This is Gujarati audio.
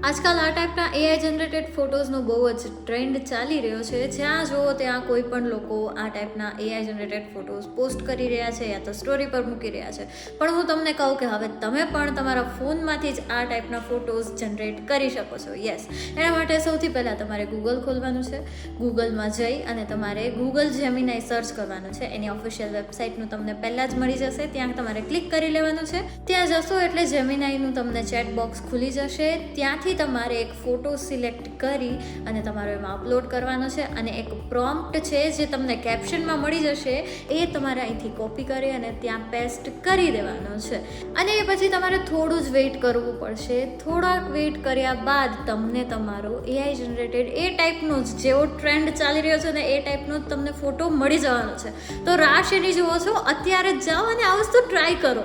આજકાલ આ ટાઈપના એઆઈ જનરેટેડ ફોટોઝનો બહુ જ ટ્રેન્ડ ચાલી રહ્યો છે. જ્યાં જુઓ ત્યાં કોઈ પણ લોકો આ ટાઈપના એઆઈ જનરેટેડ ફોટોઝ પોસ્ટ કરી રહ્યા છે યા તો સ્ટોરી પર મૂકી રહ્યા છે. પણ હું તમને કહું કે હવે તમે પણ તમારા ફોનમાંથી જ આ ટાઈપના ફોટોઝ જનરેટ કરી શકો છો. યસ, એના માટે સૌથી પહેલાં તમારે ગૂગલ ખોલવાનું છે. ગૂગલમાં જઈ અને તમારે ગૂગલ જેમિનાઈ સર્ચ કરવાનું છે. એની ઓફિશિયલ વેબસાઇટનું તમને પહેલાં જ મળી જશે. ત્યાં તમારે ક્લિક કરી લેવાનું છે. ત્યાં જશો એટલે જેમિનાઈનું તમને ચેટ બોક્સ ખુલી જશે. ત્યાંથી તમારે એક ફોટો સિલેક્ટ કરી અને તમારે એમાં અપલોડ કરવાનો છે અને એક પ્રોમ્પ્ટ છે જે તમને કેપ્શનમાં મળી જશે એ તમારે અહીંથી કોપી કરી અને ત્યાં પેસ્ટ કરી દેવાનો છે. અને એ પછી તમારે થોડું જ વેઇટ કરવું પડશે. થોડાક વેઇટ કર્યા બાદ તમને તમારો એઆઈ જનરેટેડ એ ટાઈપનો જ જેવો ટ્રેન્ડ ચાલી રહ્યો છે ને એ ટાઈપનો જ તમને ફોટો મળી જવાનો છે. તો રાહ શેની જુઓ છો? અત્યારે જ જાઓ અને આ વસ્તુ ટ્રાય કરો.